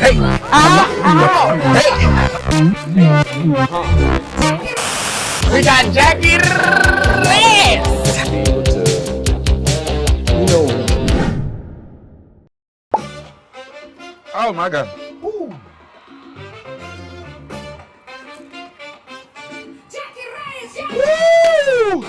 Hey. We got Jackie Reyes. Be able to, you know. Oh my God. Jackie Reyes, Woo!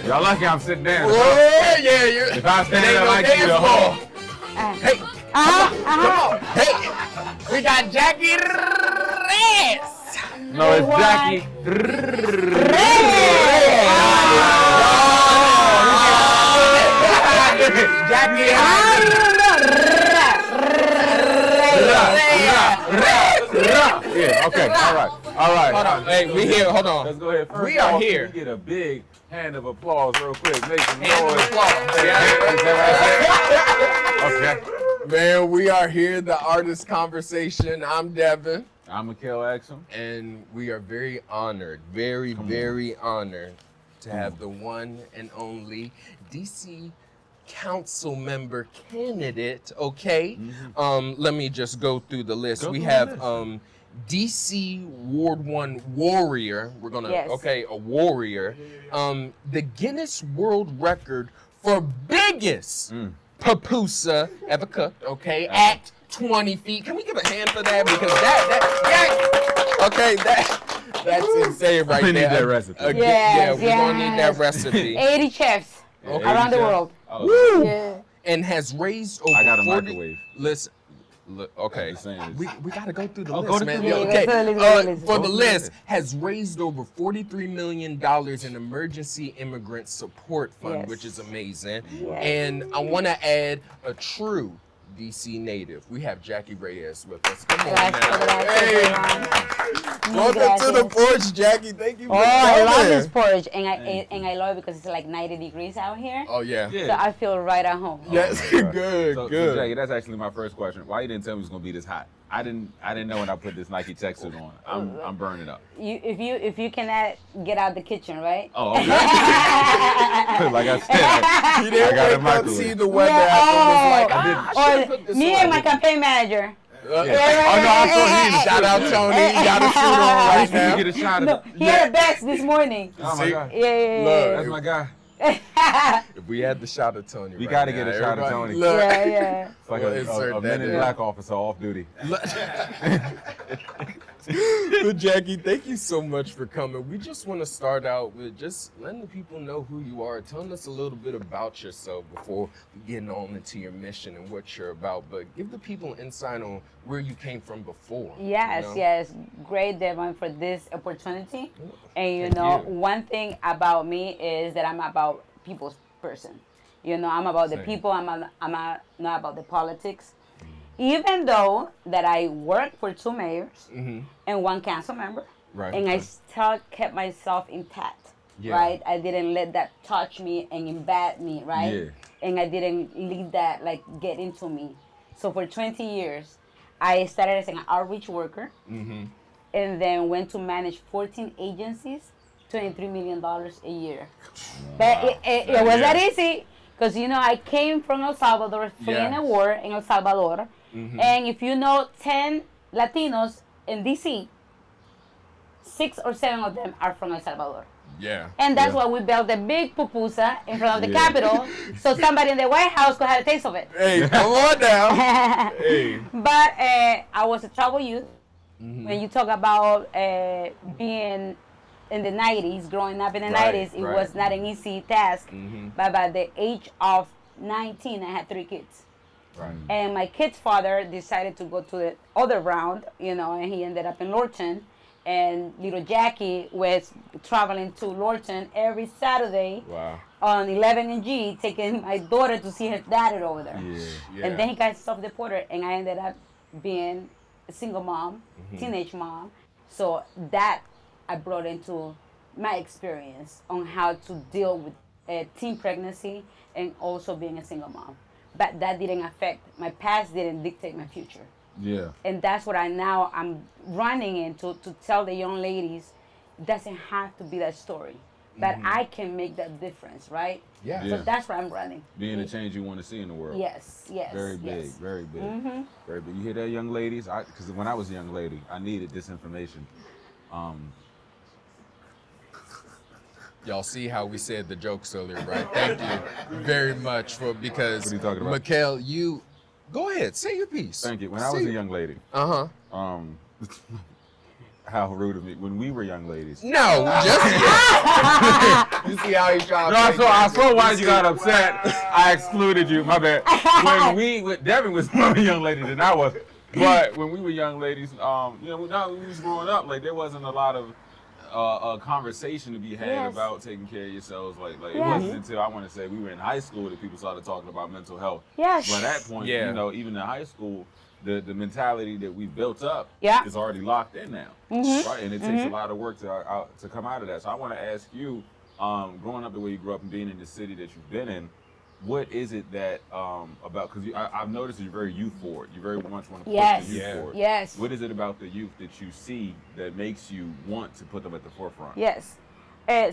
Y'all lucky I'm sitting down. Oh, yeah, you. If I stand Ain't up no like dance you, the floor. whole. Hey, come on. Hey, we got Jackie Reyes. No, it's Jackie. Jackie Yeah, okay, all right. Hold on. Hey, we here. Hold on. Let's go ahead. First We are off, here. Can we get a big hand of applause real quick. Make some Hand of noise. applause. Okay. Man, we are here, the Artist Conversation. I'm Devin. I'm Mikhail Axum. And we are very honored, very honored to have the one and only DC council member candidate, okay? Let me just go through the list. Go We through have the list. DC Ward 1 warrior. We're gonna, Yes. okay, a warrior. The Guinness World Record for biggest pupusa ever cooked, okay, at 20 feet. Can we give a hand for that? Because that's insane right We need there. that recipe. Yeah, we're gonna need that Yes. recipe. 80 chefs Okay. around the world. Oh, Woo! Yeah. And has raised over I got a 40 microwave. Listen, okay. I'm just saying We gotta go through the Oh, list, go through man. the Yeah, list. okay. Go through the list. For the Go through the list, list. has raised over $43 million in emergency immigrant support fund, Yes. which is amazing. Yes. And I want to add a true DC native. We have Jackie Reyes with us. Come on, Gracias, now. gracias, Hey, everyone. welcome to the Gracias. porch, Jackie. Thank you for Oh, I love coming. this porch, and I love it because it's like 90 degrees out here. Oh yeah. So I feel right at home. Yes, good, So, good. Jackie, that's actually my first question. Why you didn't tell me it was gonna be this hot? I didn't know when I put this Nike tech suit on. I'm burning up. If you cannot get out the kitchen, right? Oh, okay. Like I said, He didn't I got a wake up, microwave. see the weather Yeah, happen, was like, oh. I should've put this Me on. and my campaign manager. Oh no, I saw you. Shout out Tony, he got a suit on right Let me now. get a shot of No, it. he had a best this morning. Oh my See? God, Yeah. that's my guy. If we had the shot of Tony, We right gotta now, get a shot of everybody Tony. look. Yeah. It's like We'll a insert Men that in in. Black officer off duty. But Jackie, thank you so much for coming. We just want to start out with just letting the people know who you are, telling us a little bit about yourself before we get on into your mission and what you're about. But give the people an insight on where you came from before. Yes, you know? yes. Great, Devon, for this opportunity. And you Thank know, you. one thing about me is that I'm about people's person. You know, I'm about the Same. people. I'm not about the politics. Even though that I worked for 2 mayors and 1 council member, Right. and I still kept myself intact. Yeah. Right, I didn't let that touch me and embed me. Right, Yeah. and I didn't let that like get into me. So for 20 years, I started as an outreach worker, and then went to manage 14 agencies, $23 million a year. But it was that easy, because you know I came from El Salvador, fleeing Yeah. a war in El Salvador, and if you know 10 Latinos in DC, 6 or 7 of them are from El Salvador. Yeah. And that's yeah. why we built a big pupusa in front of the Yeah. Capitol, so somebody in the White House could have a taste of it. Hey, come on now. Hey. But I was a troubled youth. When you talk about being in the 90s, growing up in the Right, 90s, it right. was not an easy task. But by the age of 19, I had 3 kids. Right. And my kid's father decided to go to the other round, you know, and he ended up in Lorton. And little Jackie was traveling to Lorton every Saturday Wow. on 11 and G, taking my daughter to see her dad over there. Yeah. And then he got self-deported, and I ended up being a single mom, teenage mom. So that I brought into my experience on how to deal with a teen pregnancy and also being a single mom. But that didn't affect, my past didn't dictate my future. Yeah. And that's what I'm running into, to tell the young ladies, it doesn't have to be that story. but I can make that difference, right? Yeah. So Yeah. that's why I'm running. Being the change you want to see in the world. Yes, yes. Very big, yes. very big, Mm-hmm. very big. You hear that, young ladies? Because when I was a young lady, I needed this information. Y'all see how we said the jokes earlier, right? Thank you very much because What are you talking about? Mikhail, you go ahead, say your piece. Thank you. When I was a young lady, Uh-huh. how rude of me. When we were young ladies. No, just you see how he tried. No, I saw why you got upset. I excluded you. My bad. When Devin was more of a young lady than I was. But when we were young ladies, when we was growing up, like there wasn't a lot of a conversation to be had Yes. about taking care of yourselves. Like it Yes. wasn't until I want to say we were in high school that people started talking about mental health. Yes. But at that point, Yeah. even in high school, the mentality that we built up Yeah. is already locked in now, right? And it takes a lot of work to come out of that. So I want to ask you, growing up the way you grew up and being in the city that you've been in, what is it that about? Because I've noticed you're very youth forward. You very much want to push Yes. the youth Yeah. forward. Yes. What is it about the youth that you see that makes you want to put them at the forefront? Yes.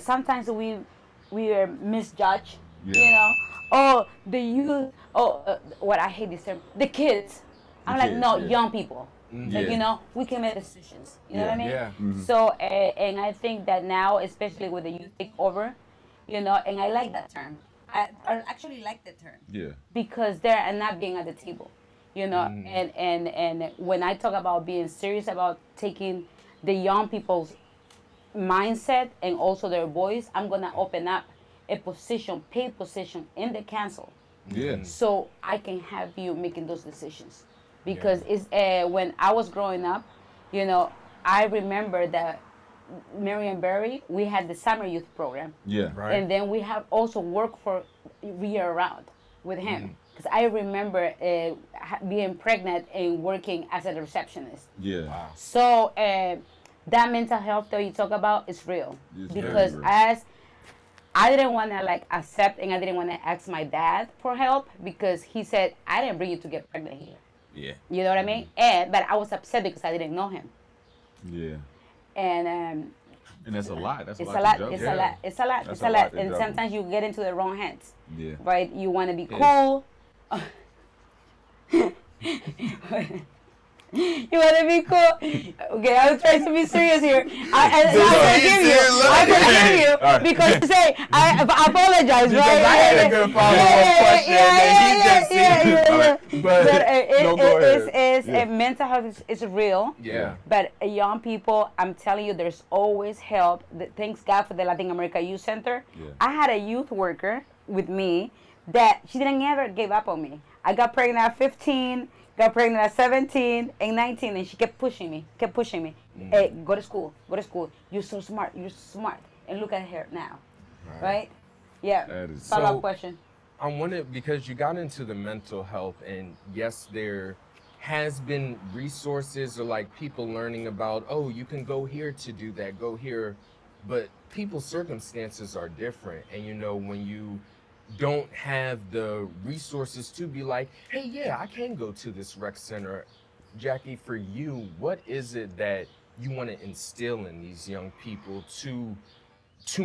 Sometimes we are misjudged. Yeah. You know. Oh, the youth. Oh, what I hate this term. The kids. I'm like, kids, no, yeah. young people. Like, Yeah. we can make decisions. You know what I mean? Yeah. So, and I think that now, especially with the youth takeover, and I like that term. I actually like the term Yeah. because they're not being at the table, and when I talk about being serious about taking the young people's mindset and also their voice, I'm gonna open up a paid position in the council, Yeah. so I can have you making those decisions, because it's when I was growing up, I remember that Marion Berry, we had the summer youth program. Yeah. Right. And then we have also worked for year round with him. Because I remember being pregnant and working as a receptionist. Yeah. So that mental health that you talk about is real. It's very Because real. as I didn't want to accept, and I didn't want to ask my dad for help, because he said, I didn't bring you to get pregnant here. Yeah. You know what I mean? But I was upset because I didn't know him. Yeah. And And that's a lot. That's it's a lot. a lot. to juggle. It's a lot. It's a lot. That's It's a a lot lot. to And juggle. sometimes you get into the wrong hands, Yeah. right? You want to be Yes. cool. You want to be cool. Okay, I'm trying to be serious here. I forgive you. I forgive you All right. because you say I apologize, Because right? I had a good follow-up question that he just said. But No, go ahead. it's mental health is real. Yeah. But young people, I'm telling you, there's always help. Thanks God for the Latin America Youth Center. Yeah. I had a youth worker with me that she didn't ever give up on me. I got pregnant at 15, got pregnant at 17 and 19, and she kept pushing me. Hey, go to school. You're so smart. And look at her now, right? Yeah. That is Follow-up so- question. I wanted, because you got into the mental health, and yes, there has been resources or people learning about, oh, you can go here to do that, go here, but people's circumstances are different. And when you don't have the resources to be like, hey, yeah, I can go to this rec center. Jackie, for you, what is it that you want to instill in these young people to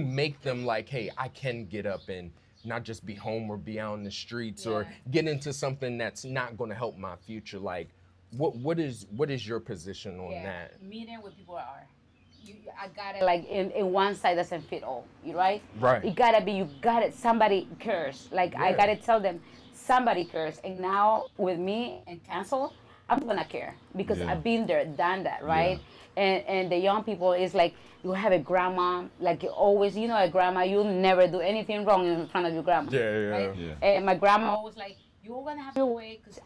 make them like, hey, I can get up and not just be home or be out in the streets or get into something that's not going to help my future? What is your position on that? Meeting where people are. I got it in one side doesn't fit all, right? Right. You got it. Somebody cares. I got to tell them somebody cares. And now with me and cancel, I'm going to care because Yeah. I've been there, done that, right? And the young people is you have a grandma, you always, a grandma, you'll never do anything wrong in front of your grandma. Right? Yeah. And my grandma was like, you're gonna have your way, because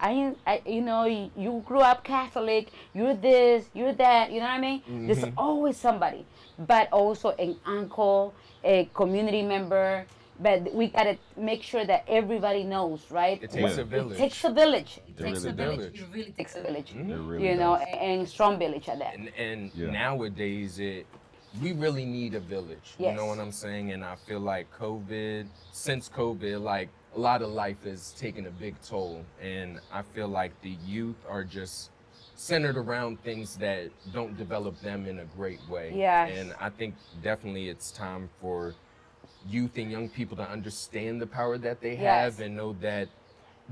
you grew up Catholic, you're this, you're that, you know what I mean? There's always somebody, but also an uncle, a community member, but we gotta make sure that everybody knows, right? It takes Yeah. a village. It takes a village. It It takes really a village. does. It really takes a village. It really does. And strong village at that. And Yeah. nowadays, we really need a village. You Yes. know what I'm saying? And I feel like since COVID, a lot of life has taken a big toll. And I feel like the youth are just centered around things that don't develop them in a great way. Yes. And I think definitely it's time for youth and young people to understand the power that they Yes. have and know that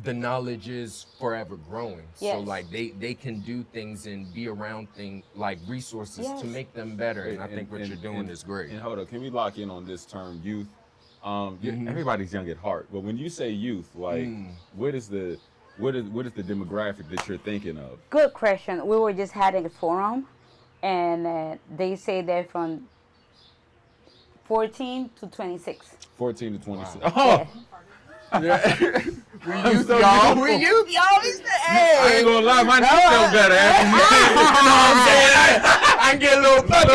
the knowledge is forever growing. So Yes. like they can do things and be around things like resources Yes. to make them better. And I think what you're doing is great. And hold up, can we lock in on this term, youth? Everybody's young at heart, but when you say youth, like, what is the demographic that you're thinking of? Good question. We were just having a forum, and they say they're from 14 to 26. 14 to 26. Wow. Oh, We youth, y'all. We youth, y'all. I ain't gonna lie, my knees feel better after you said it. You know what I'm saying? I get a little bucket. I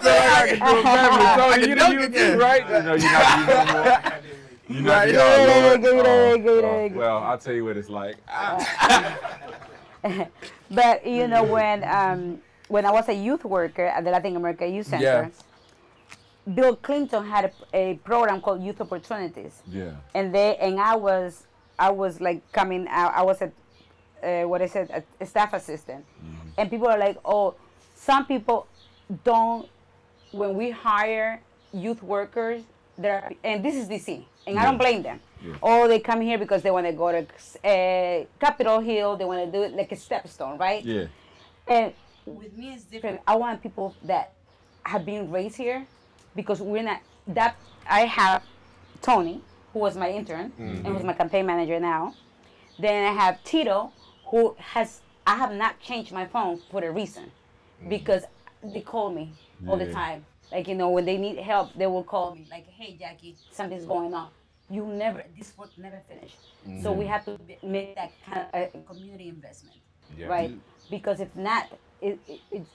feel like I can do better. So you the dunk youth again. too, right? No, you're not the youth no more. You're not Right. the y'all, Lord. Good. Well, I'll tell you what it's like. But you know, when I was a youth worker at the Latin America Youth Center, Yeah. Bill Clinton had a program called Youth Opportunities, Yeah. and I was like coming out. I was a staff assistant, and people are like, oh, some people don't. When we hire youth workers, and this is DC, and I don't blame them. Yeah. Oh, they come here because they want to go to Capitol Hill. They want to do it like a stepstone, right? Yeah. And with me, it's different. I want people that have been raised here, because we're not that. I have Tony, who was my intern and who's my campaign manager now. Then I have Tito, who I have not changed my phone for a reason, because they call me all the Yeah. time. Like, you know, when they need help, they will call me like, hey, Jackie, something's going on. This work never finished. So we have to make that kind of a community investment, Yeah. right? Because if not, it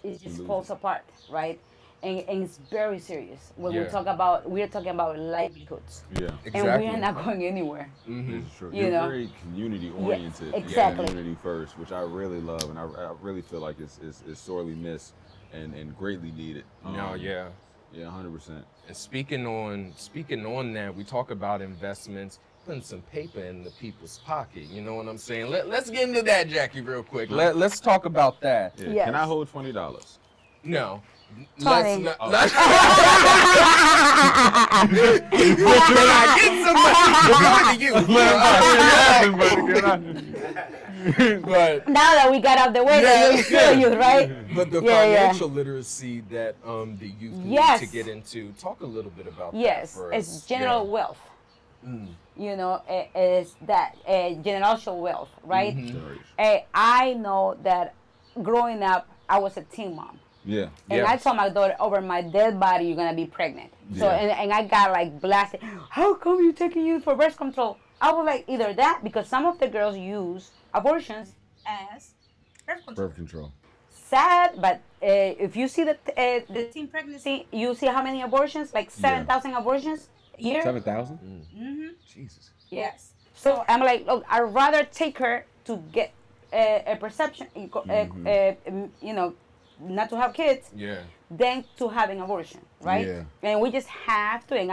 just lose falls apart, right? And it's very serious when Yeah. we're talking about livelihoods, Yeah. and we are not going anywhere. It's true. You You're know? very community oriented. exactly. Community first, which I really love, and I really feel like it's sorely missed and greatly needed. No, yeah. Yeah, 100%. And speaking on that, we talk about investments, putting some paper in the people's pocket. You know what I'm saying? Let's get into that, Jackie, real quick. Let's talk about that. Yeah. Yes. Can I hold $20? No. Tony. Let's Can I get some money? Before the youth. But Now that we got out the way, Yeah. you're still youth, right? But the Yeah, yeah. financial literacy that the youth need Yes. to get into, talk a little bit about Yes, that for it's us. general Yeah. wealth. You know, it's that generational wealth, right? I know that growing up, I was a teen mom. Yeah. And I told my daughter, over my dead body, you're gonna be pregnant. So, Yeah. and I got like blasted. How come you taking you for breast control? I was like, either that, because some of the girls use abortions as birth control. Birth control. Sad, but if you see the teen pregnancy, you see how many abortions, like 7,000 abortions a year. 7,000? Jesus. Yes. So I'm like, look, I'd rather take her to get a perception, you know, not to have kids, Yeah. than to having abortion, right? Yeah. And we just have to. And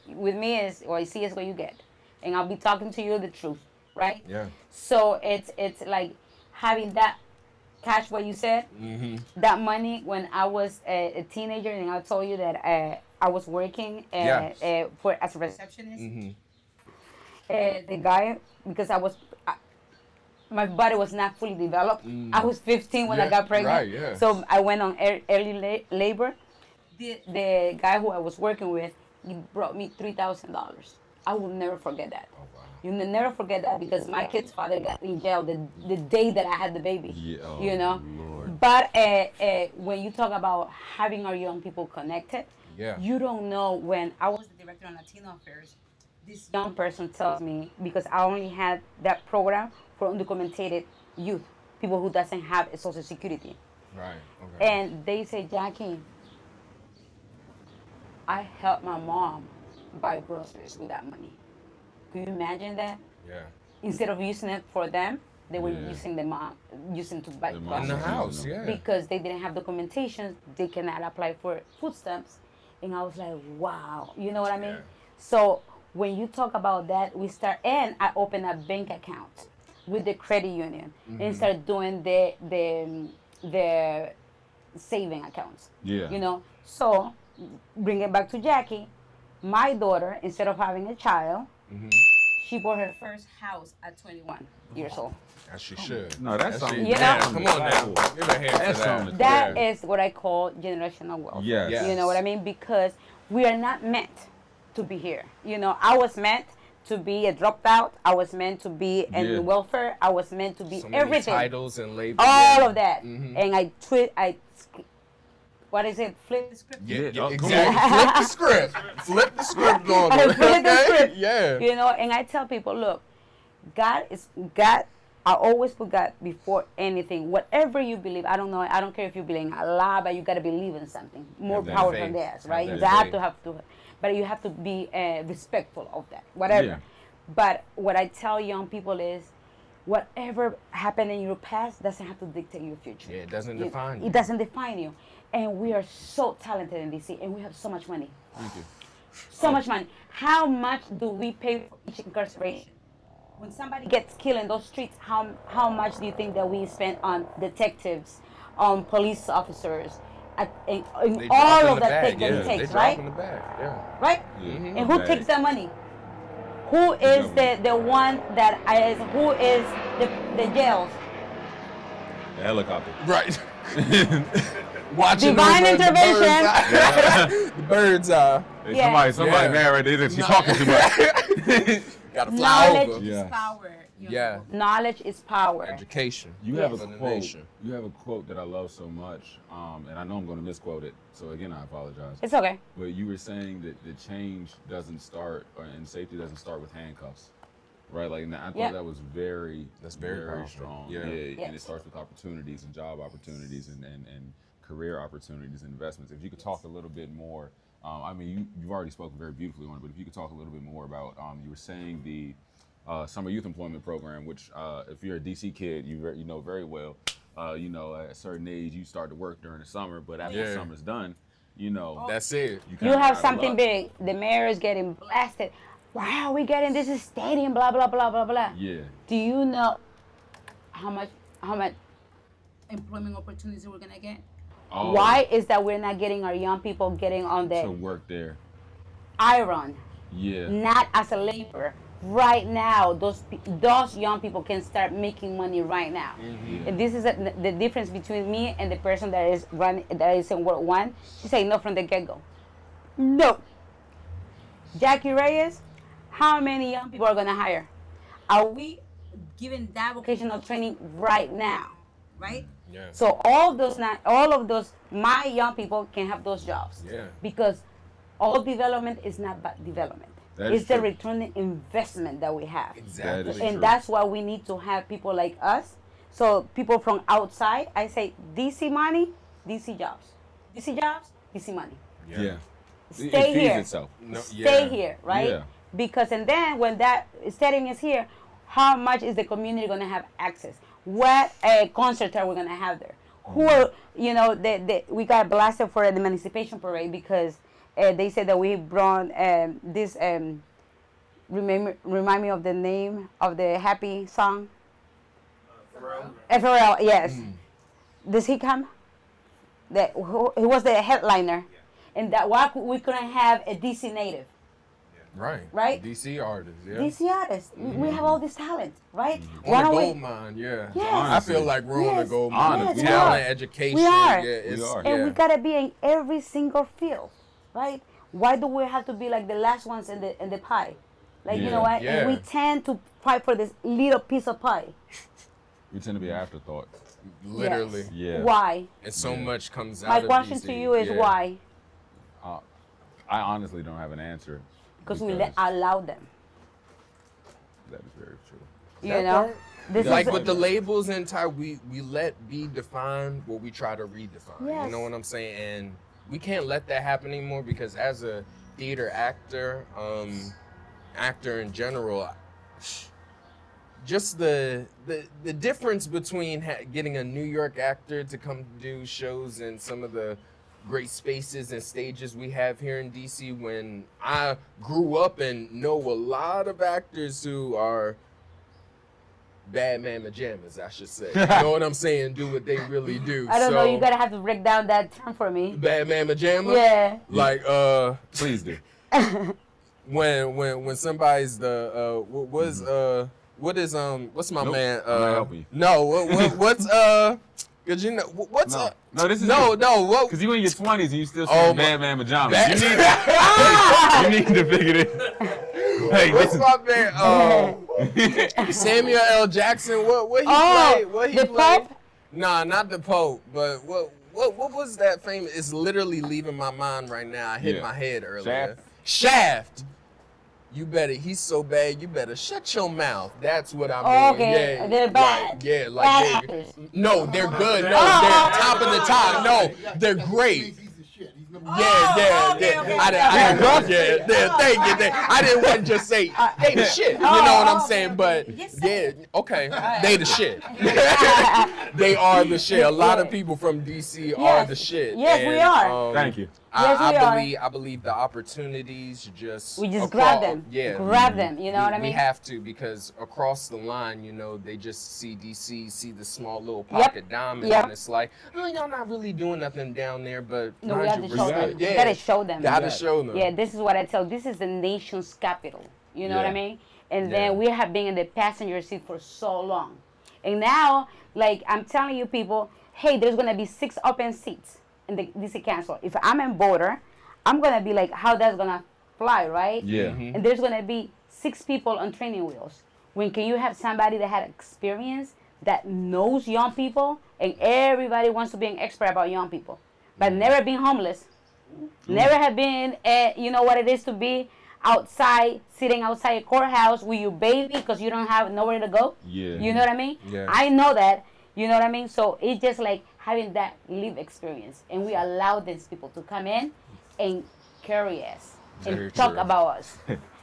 with me is what I see is what you get, and I'll be talking to you the truth, right? Yeah. So it's like having that. Catch what you said. That money when I was a teenager, and I told you that I was working Yes. as a receptionist. The guy, because my body was not fully developed. I was 15 when I Yeah, got pregnant. right, yeah. So I went on early labor. The guy who I was working with, he brought me $3,000. I will never forget that. Oh, wow. You will never forget that, because my kid's father got in jail the day that I had the baby. Yeah, oh, you know. Lord. But when you talk about having our young people connected, Yeah. you don't know. When I was the director of Latino Affairs, this young person tells me, because I only had that program for undocumented youth, people who doesn't have a social security. Right. Okay. And they say, Jackie, I helped my mom buy groceries with that money. Can you imagine that? Yeah. Instead of using it for them, they were Yeah. using to buy The mom. In the groceries. house. Yeah. Because they didn't have documentation, they cannot apply for food stamps. And I was like, wow, you know what I mean? Yeah. So when you talk about that, and I opened a bank account with the credit union and start doing the saving accounts. Yeah. You know, so bring it back to Jackie. My daughter, instead of having a child, Mm-hmm. she bought her first house at 21 years old. As she should. No, that's As something. she- You know- Yeah, come on now. Give a hand That's to that. something. That Yeah. is what I call generational wealth. Yes. Yes. You know what I mean? Because we are not meant to be here. You know, I was meant to be a dropout. I was meant to be Yeah. in welfare. I was meant to be So many everything. titles and labels. All yeah. of that. Mhm. And what is it? Flip the script. Yeah, Yeah, yeah, oh, come exactly. on. Flip the script. Flip the script on I it. flip the Okay? script. Yeah. You know, and I tell people, look, God. I always put God before anything. Whatever you believe, I don't know. I don't care if you believe in Allah, but you got to believe in something more Have that powerful faith. than theirs, Have right? that You have faith. to, but you have to be respectful of that, whatever. Yeah. But what I tell young people is, whatever happened in your past doesn't have to dictate your future. Yeah, it doesn't define you. It doesn't define you. And we are so talented in DC, and we have so much money. Thank you. So much money. How much do we pay for each incarceration? When somebody gets killed in those streets, how much do you think that we spend on detectives, on police officers, in They all drop in of the that bag, take that yeah. it They takes, drop right? in the bag, yeah. Right? Yeah. And who Bag. takes that money? Who is the one that is, who is the jails? The helicopter. Right. Watching Divine over the intervention. bird's eye. The bird's eye. Hey, Yeah. somebody Yeah. mad right there. She's talking too much. Gotta fly Knowledge over. Yeah. is power. Yeah. Knowledge is power. Education. You have Yes. a For the quote. nation. You have a quote that I love so much, and I know I'm going to misquote it. So again, I apologize. It's okay. But you were saying that the change doesn't start, and safety doesn't start with handcuffs, right? Like, and I thought Yeah. that was very, That's very powerful. strong. Yeah. And Yes. it starts with opportunities and job opportunities and career opportunities and investments. If you could talk a little bit more, I mean, you've already spoken very beautifully on it, but if you could talk a little bit more about, you were saying the summer youth employment program, which if you're a DC kid, you know very well. You know, at a certain age, you start to work during the summer, but after the Yeah. summer's done, you know, That's it. You kinda have out of something luck. big. The mayor is getting blasted. Why are we getting this stadium? Blah blah blah blah blah. Yeah. Do you know how much employment opportunities we're gonna get? Oh, Why is that we're not getting our young people getting on to the work there? iron, Yeah. not as a labor? Right now, those young people can start making money right now. And this is the difference between me and the person that is in World One. She said no from the get-go. No. Jackie Reyes, how many young people are gonna hire? Are we giving that vocational training right now? Right? Yeah. So all of those, my young people can have those jobs. Yeah. Because all development is not bad development. That is It's the true. return on investment that we have. Exactly. That is And true. that's why we need to have people like us. So people from outside, I say DC money, DC jobs. DC jobs, DC money. Yeah. Stay it feeds here. itself. No, Stay yeah. here, right? Yeah. Because and then when that stadium is here, how much is the community going to have access? What concerts are we going to have there? Who are, you know, we got blasted for the emancipation parade because they said that we brought this, remind me of the name of the happy song? Pharrell, yes. Does he come? He was the headliner. And that why we couldn't have a DC native. Right. Right? DC artists, yeah. DC artists, we have all this talent, right? On Why the don't gold we? mine, yeah. Yes. I feel like we're on the Yes. gold Honestly, mine. we Talent, are. education. We are. Yeah, it's, We are. And yeah. we gotta be in every single field, right? Why do we have to be like the last ones in the pie? Like you Yeah. know what? Yeah. And we tend to fight for this little piece of pie. We tend to be an afterthought. Literally. Yes. Yeah. Why? And so much comes out My of question DC. to you is yeah. why? I honestly don't have an answer. Because we allow them. That is very true. You That know, part? this Like is with the labels and type, we let be defined what we try to redefine. Yes. You know what I'm saying? And we can't let that happen anymore because as a theater actor, actor in general, just the difference between getting a New York actor to come do shows in some of the great spaces and stages we have here in DC, when I grew up and know a lot of actors who are bad man pajamas, I should say. You know what I'm saying? Do what they really do. I don't know. So, You gotta have to break down that term for me. bad man pajama? Yeah. Like Please do. when somebody's the what's my Nope, man I'm not helping you. no what's cause you know what's No, this is no what because you in your 20s and you still Oh, see Batman pajamas. Bat- You need to figure this. Hey, what's this my man Samuel L. Jackson what he played what he the played Pope? Nah, not the Pope, but what was that famous? It's literally leaving my mind right now. I hit Yeah. my head earlier. Shaft? Shaft. You better. He's so bad. You better shut your mouth. That's what I mean. Oh, okay. Yeah, They're bad. Like, yeah, Bad like actors. no, they're good. No, they're top of the top. No, they're great. Yeah. Thank you. I didn't want to just say they the shit. You know what I'm saying? But yeah, okay, they the shit. They are the shit. A lot of people from DC are the shit. Yes, we are. Thank you. Yes, we are. I believe the opportunities just We just grab them. Yeah, Grab them. You know what I mean? We have to because across the line, you know, they just see DC, see the small little pocket diamond, Yep. and it's like, oh, y'all not really doing nothing down there, but No, we have to show them. yeah, You gotta show them. gotta show them. Yeah, this is what I tell. This is the nation's capital. You know what I Yeah. mean? And Yeah. then we have been in the passenger seat for so long. And now, like I'm telling you people, hey, there's gonna be 6 open seats in the DC Council. If I'm a voter, I'm gonna be like, how that's gonna fly, right? Yeah. And there's gonna be 6 people on training wheels. When can you have somebody that had experience, that knows young people, and everybody wants to be an expert about young people, but never been homeless, never have been, you know what it is to be outside, sitting outside a courthouse with your baby because you don't have nowhere to go. Yeah. You know what I mean? Yeah. I know that. You know what I mean? So it's just like having that live experience, and we allow these people to come in and carry us and Very talk true. about us.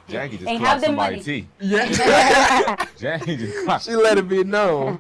Jackie just And clocked have the somebody's money. tea. Yeah. Jackie just clocked. She let it be known.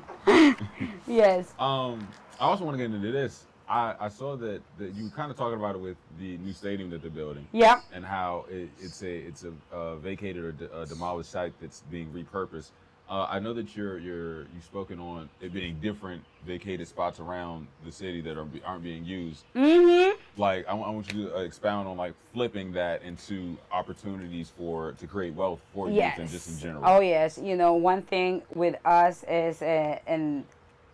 Yes. I also want to get into this. I saw that you were kind of talking about it with the new stadium that they're building. Yeah. And how it's a vacated or demolished site that's being repurposed. I know that you've spoken on it being different vacated spots around the city that aren't being used. Mm-hmm. Like I want you to expound on like flipping that into opportunities to create wealth for youth and just in general. Oh yes. You know, one thing with us is, and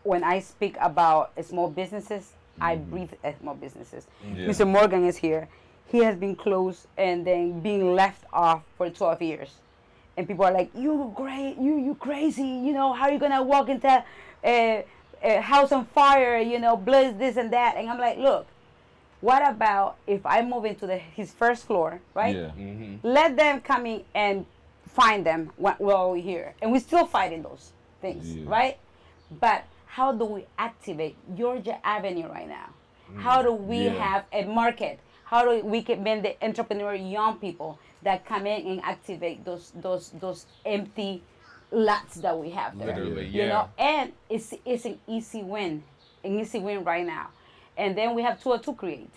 when I speak about small businesses, I breathe small businesses. Yeah. Mr. Morgan is here. He has been closed and then being left off for 12 years. And people are like, you crazy, you know, how are you gonna walk into a house on fire, you know, blood, this and that. And I'm like, look, what about if I move into his first floor, right? Yeah. Let them come in and find them while we're here. And we're still fighting those things, Yeah. right? But how do we activate Georgia Avenue right now? How do we have a market? How do we can bring the entrepreneurial young people that come in and activate those empty lots that we have there? Literally, You yeah. know, and it's an easy win right now. And then we have to create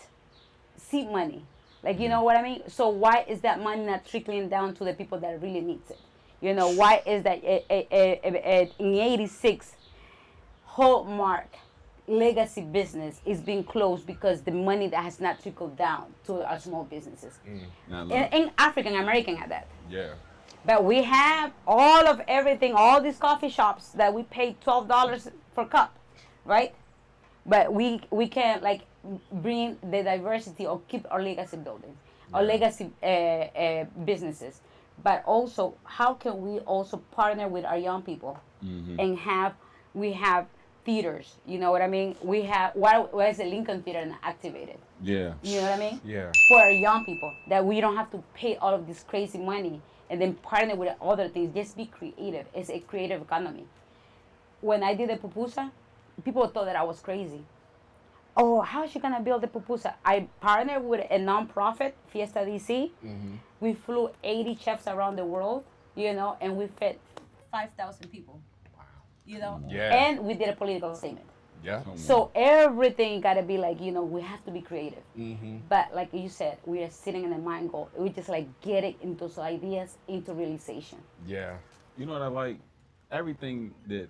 seed money. Like, you know what I mean? So why is that money not trickling down to the people that really needs it? You know, why is that in 86, Hallmark legacy business is being closed because the money that has not trickled down to our small businesses. And African American at that. Yeah. But we have all of everything, all these coffee shops that we pay $12 for cup, right? But we can't like bring the diversity or keep our legacy buildings, our legacy businesses. But also, how can we also partner with our young people and we have theaters, you know what I mean? We have, why is the Lincoln Theater not activated? Yeah. You know what I mean? Yeah. For our young people, that we don't have to pay all of this crazy money and then partner with other things. Just be creative. It's a creative economy. When I did the pupusa, people thought that I was crazy. Oh, how is she gonna build the pupusa? I partnered with a nonprofit, Fiesta DC. We flew 80 chefs around the world, you know, and we fed 5,000 people. You know, Yeah. and we did a political statement. Yeah. So everything gotta be like, you know, we have to be creative. But like you said, we are sitting in a mind goal. We just like getting into those ideas into realization. Yeah. You know what I like? Everything that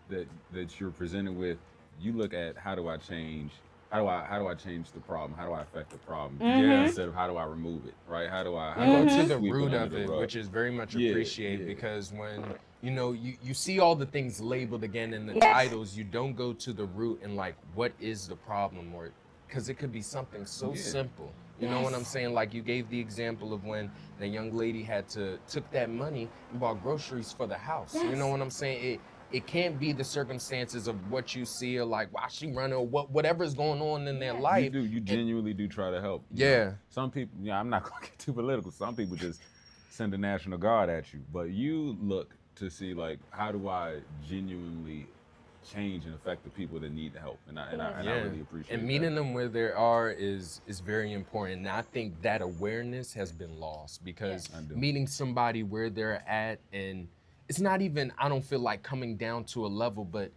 you're presented with, you look at how do I change how do I change the problem? How do I affect the problem? Mm-hmm. Instead of how do I remove it, right? How do I Go to the sweep root under of the it, rug? which is very much Yeah, appreciated yeah. because when you see all the things labeled again in the Yes. titles, you don't go to the root and like what is the problem, or because it could be something so simple. You know what I'm saying? Like you gave the example of when the young lady took that money and bought groceries for the house. You know what I'm saying? It can't be the circumstances of what you see or like why she running or whatever's going on in their life. You genuinely do try to help. you Yeah. know. Some people, I'm not gonna get too political. Some people just send the National Guard at you, but you look to see like how do I genuinely change and affect the people that need help, and I really appreciate and that. meeting them where they are is very important. And I think that awareness has been lost because I do. meeting somebody where they're at, and it's not even, I don't feel like coming down to a level, but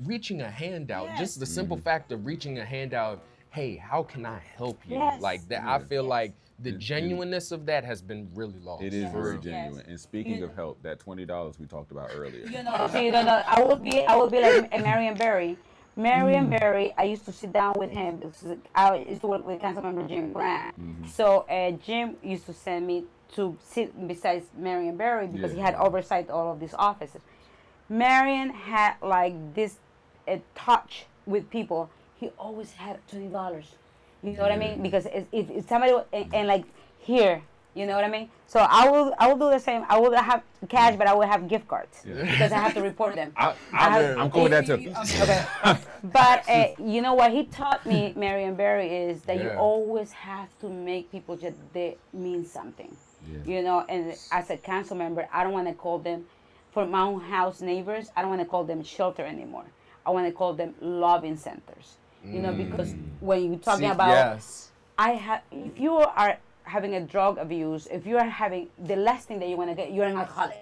reaching a hand out, just the simple fact of reaching a hand out, hey, how can I help you? Yes. Like that, I feel like the genuineness of that has been really lost. It is for very real. genuine. And speaking of help, that $20 we talked about earlier. So you don't know. I would be like Marion Barry. Marion Barry, I used to sit down with him because I used to work with Councilmember Jim Grant. So Jim used to send me to sit besides Marion Barry because he had oversight all of these offices. Marion had like this touch with people. He always had $20. You know what I mean? Because if somebody and like here, you know what I mean? So I will do the same. I will have cash, but I will have gift cards because I have to report them. I'm cool with that too. Okay. But you know what he taught me, Marion Barry, is that you always have to make people just they mean something. You know, and as a council member, I don't want to call them, for my own house neighbors, I don't want to call them shelter anymore. I want to call them loving centers. You know, because when you're talking about, if you are having a drug abuse, if you are having the last thing that you want to get, you're an alcoholic.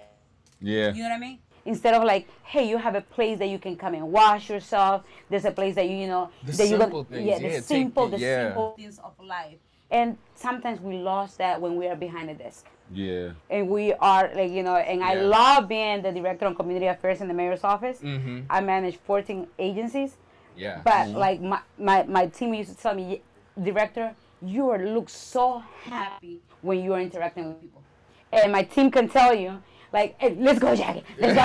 Yeah. You know what I mean? Instead of like, hey, you have a place that you can come and wash yourself. There's a place that you The that you simple things. the simple things of life. And sometimes we lost that when we are behind the desk. Yeah. And we are like, and I love being the director on community affairs in the mayor's office. I manage 14 agencies. Yeah. But like my team used to tell me, director, you look so happy when you are interacting with people. And my team can tell you, like, hey, let's go, Jackie. Let's go.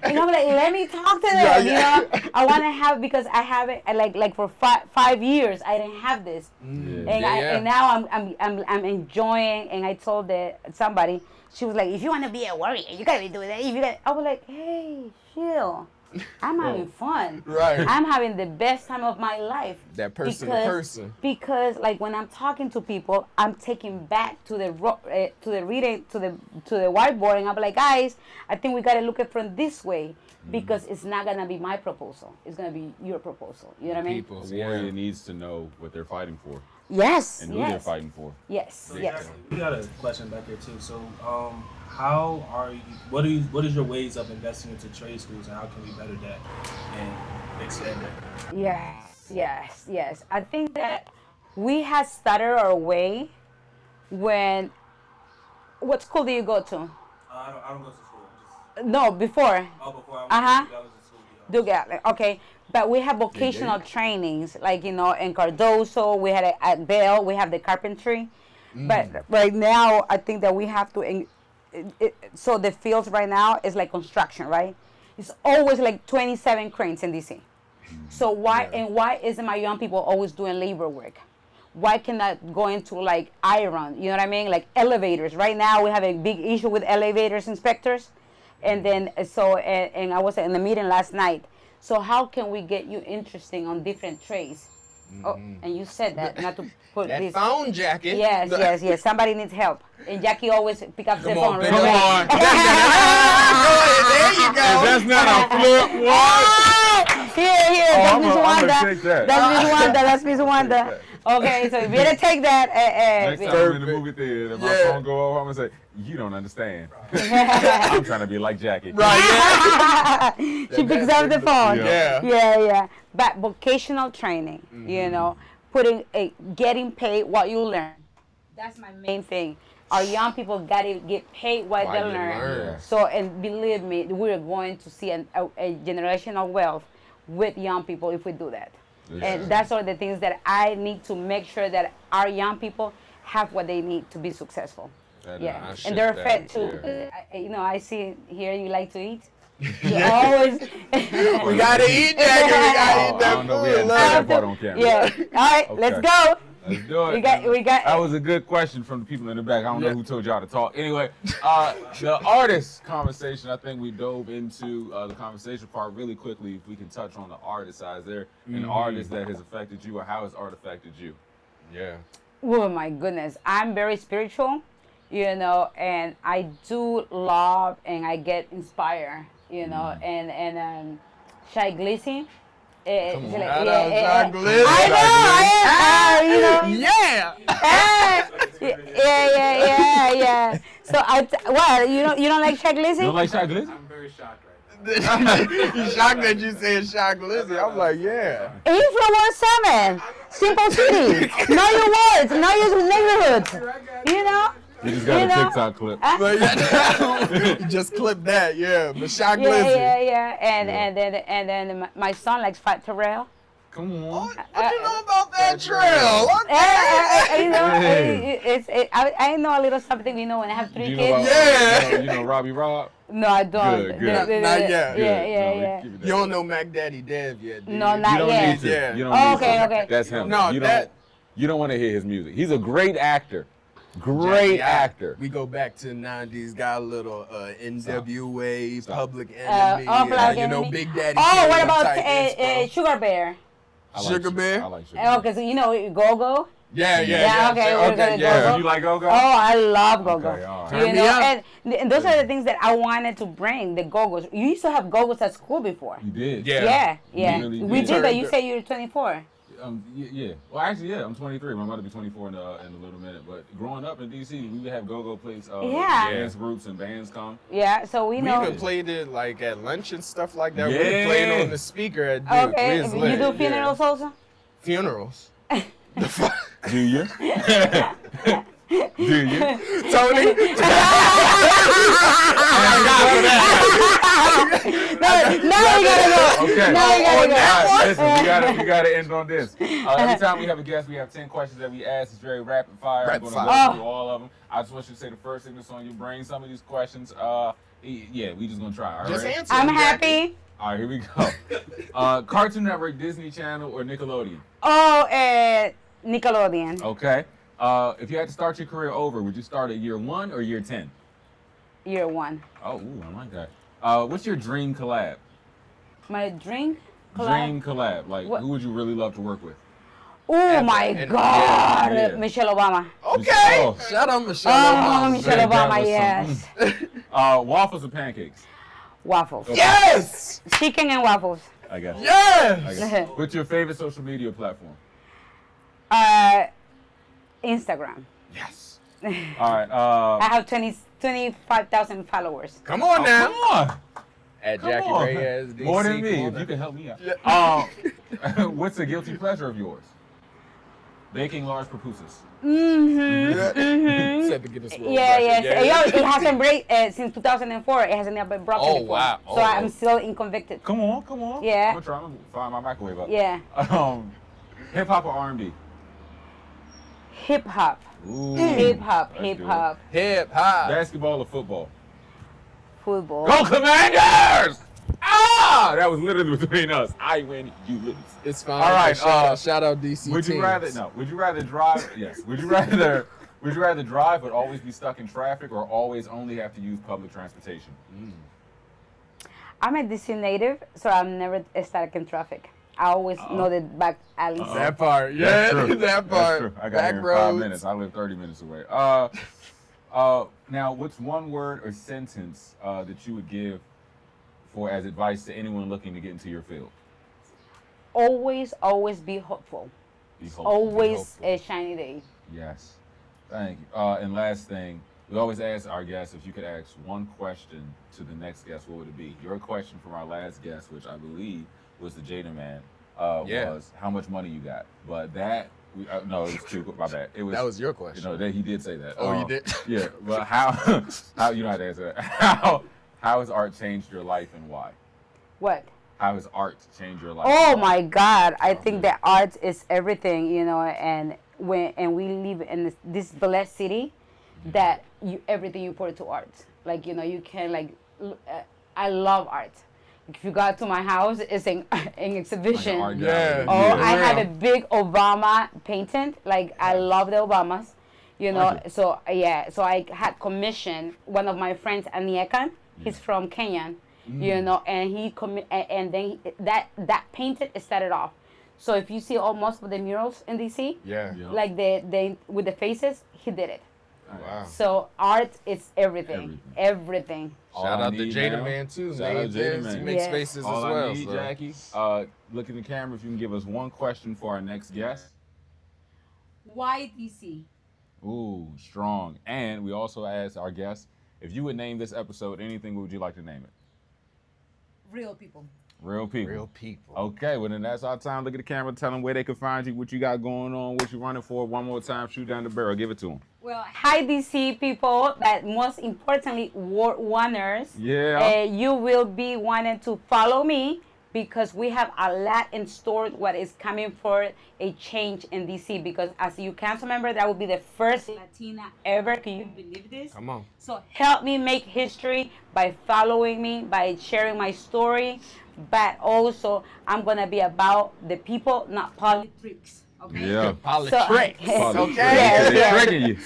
And I'm like, let me talk to them. You know, I want to have, because I have it. Like for 5 years, I didn't have this, and now I'm enjoying. And I told somebody, she was like, if you want to be a warrior, you gotta be doing that. I was like, hey, chill. I'm having fun. Right. I'm having the best time of my life. That person to person. Because like when I'm talking to people, I'm taking back to the reading to the whiteboard, and I'm like, guys, I think we gotta look at it from this way, because it's not gonna be my proposal. It's gonna be your proposal. You know what I mean? People's, A warrior needs to know what they're fighting for Yes. and who they're fighting for. Yes. Yes. We got a question back here too. So, how are you? What is your ways of investing into trade schools, and how can we better that and extend that? Yes. I think that we had started our way when. What school do you go to? I don't go to school. No, before. Before I was in school. Yeah. Okay. But we have vocational trainings, like, in Cardoso, we had at Bell, we have the carpentry. But right now, I think that we have to, so the fields right now is like construction, right? It's always like 27 cranes in DC. So why isn't my young people always doing labor work? Why cannot go into like iron, you know what I mean? Like elevators. Right now, we have a big issue with elevators inspectors. And then, and I was in the meeting last night. So how can we get you interested on different trades? Oh, and you said that, not to put That this. phone jacket. Yes. Somebody needs help. And Jackie always pick up the phone. Come right? on. There you go. That's not a flip. What? Here. I'm That's Miss gonna Wanda. take that. That's Miss Wanda. Okay, so you better take that. Next time I'm in the movie theater, if my phone go off, I'm gonna say, you don't understand. I'm trying to be like Jackie. Right. She picks up the phone. Yeah. But vocational training, getting paid what you learn. That's my main thing. Our young people gotta get paid what they learn. So, and believe me, we're going to see a generational wealth with young people if we do that. And that's all the things that I need to make sure that our young people have what they need to be successul. Yeah, and they're fed too. I see here you like to eat. You always. We gotta eat, Jackie. We gotta eat I that don't know. We had food. that part on camera. Yeah. All right, let's go. Let's do it. We got. That was a good question from the people in the back. I don't know who told y'all to talk. Anyway, the artist conversation, I think we dove into the conversation part really quickly. If we can touch on the artist side. Is there an artist that has affected you, or how has art affected you? Yeah. Oh my goodness, I'm very spiritual, and I do love and I get inspired, and Shy Glissy. Come on. Shout out Shy Glissy. I know, Yeah. yeah. So what? You don't like Shy Glissy? You don't like Shy Glissy? I'm very shocked right You shocked that you said Shy Glissy. I'm like, yeah. Influence 7, Simple City. Know your words, know your neighborhood. We just got a TikTok clip. You just clip that, yeah. But Shy Glissy. Yeah. And then my son likes Fat Terrell. Come on. What you know about that trail? I know a little something. When I have 3 You kids. know, you know Robbie Rob? No, I don't. Good. Not yet. Yeah. Keep it You don't know Mac Daddy Dev yet, do you? No, You not don't yet. need to. Yeah. You don't need to. Okay. That's him. No, You don't want to hear his music. He's a great actor. Great actor. We go back to the 90s, got a little NWA, Stop. Public Enemy, Public Enemy. Enemy. Big Daddy. Oh, what Kane about type inspo. Sugar Bear? I like Sugar Bear? I like Sugar Bear. Okay, so Go-Go? Yeah. Okay, we're gonna yeah. Go-Go. You like Go-Go? Oh, I love Go-Go. Okay, all right. Turn me up. And those are the things that I wanted to bring, the Go-Go's. You used to have Go-Go's at school before. You did? Yeah. Yeah. really We did. did, but you say you're 24. Yeah. Well, actually, yeah, I'm 23. I'm about to be 24 in a little minute. But growing up in D.C., we would have go-go plates. Yeah. Dance groups and bands come. Yeah, so we We know. even played it like at lunch and stuff like that. We Yeah. played it on the speaker at Duke. Okay, We was you lit. do funerals also? Funerals. Do you? Do you? Tony? No, you gotta go. Okay. No, you gotta go. All right, listen, we gotta end on this. Every time we have a guest, we have 10 questions that we ask. It's very rapid fire. I'm Rapid gonna fire. go through all of them. I just want you to say the first thing that's on your brain. Some of these questions, yeah, we just gonna try. All Just right? answer. I'm Jackie. happy. All right, here we go. Cartoon Network, Disney Channel, or Nickelodeon? Oh, Nickelodeon. Okay. If you had to start your career over, would you start at year 1 or year 10? Year 1. Oh, ooh, I like that. What's your dream collab? My dream collab? Dream collab. Like, What? who would you really love to work with? Oh my and- God, yeah. Michelle Obama. Okay. Oh. Shout out Michelle Oh, Obama. Michelle That Obama, was yes. Waffles or pancakes? Waffles. Yes. Chicken and waffles. I guess. Yes. What's your favorite social media platform? Instagram. Yes. All right. I have 25,000 followers. Come on now. Come on. At Come Jackie on. Reyes, DC. More than me, Come on if now. you can help me out. What's a guilty pleasure of yours? Baking large pupusas. Said to get this world Yeah, record. yes. Yo, it hasn't break since 2004. It hasn't never been broken Oh, before. wow. So Oh, I'm still inconvicted. Come on, come on. Yeah. I'm gonna try. I'm gonna fire my microwave up. Yeah. Hip hop or R&B? Hip hop. Ooh. Hip hop. That's Hip good. hop. Hip hop. Basketball or football? Football. Go Commanders! Ah, that was literally between us. I win, you lose. It's fine. All right, Shout out DC. Would you teams. rather Would you rather drive? Yes. Would you rather drive but always be stuck in traffic, or always only have to use public transportation? I'm a DC native, so I'm never stuck in traffic. I always know the back alleys. That part. Yeah, That's true. that That's part. true. I got Back here in roads. 5 minutes. I live 30 minutes away. Now, what's one word or sentence that you would give for as advice to anyone looking to get into your field? Always be hopeful. Be hopeful. Always hopeful. a shiny day. Yes. Thank you. And last thing, we always ask our guests if you could ask one question to the next guest, what would it be? Your question from our last guest, which I believe was the Jada Man, was how much money you got. But that, no, it was two. My bad. It was. That was your question. You know, that he did say that. Oh, you did? Yeah, but how you don't have to answer that. How has art changed your life and why? What? How has art changed your life? Oh my God! I think that art is everything, you know, and we live in this blessed city, that everything you put to art. Like, you know, you can I love art. If you got to my house, it's an exhibition. Like Yeah. I have a big Obama painting. Like, I love the Obamas, you know. So I had commissioned one of my friends, Aniekan. He's from Kenya, you know, and and then that painted started off. So if you see most of the murals in DC, like they with the faces, he did it. Wow. So art is everything. Shout out to Jada Man too. Shout out Jada Man. He makes Yes. faces All as well. I need, so. Jackie, look in the camera if you can give us one question for our next guest. Why DC? Ooh, strong. And we also asked our guests, if you would name this episode anything, what would you like to name it? Real people. Real people. Real people. Okay, well then that's our time. Look at the camera, tell them where they can find you, what you got going on, what you running for. One more time, shoot down the barrel, give it to them. Well, hi DC people, but most importantly, World Wonders. Yeah. You will be wanting to follow me because we have a lot in store what is coming for a change in DC, because as you council member, that will be the first Latina ever. Can you believe this? Come on. So help me make history by following me, by sharing my story, but also I'm gonna be about the people, not politics. Okay. Yeah. Politics. Okay. They're Yeah. tricking you.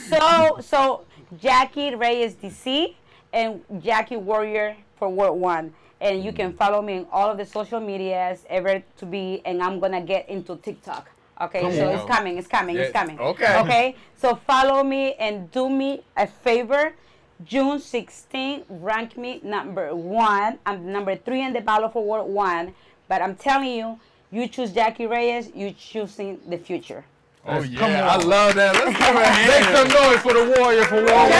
So Jackie Reyes DC and Jackie Warrior for World One. And you can follow me in all of the social medias ever to be, and I'm gonna get into TikTok. Okay, Come so on. it's coming. Yeah, It's coming. okay. Okay, so follow me and do me a favor. June 16, rank me number 1. I'm number 3 in the battle for World 1. But I'm telling you, you choose Jackie Reyes, you choosing the future. Oh yeah, I love that. Let's give a hand. Make some noise for the warrior for World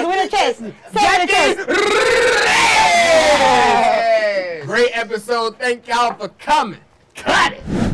Win a chest. Great episode. Thank y'all for coming. Cut it.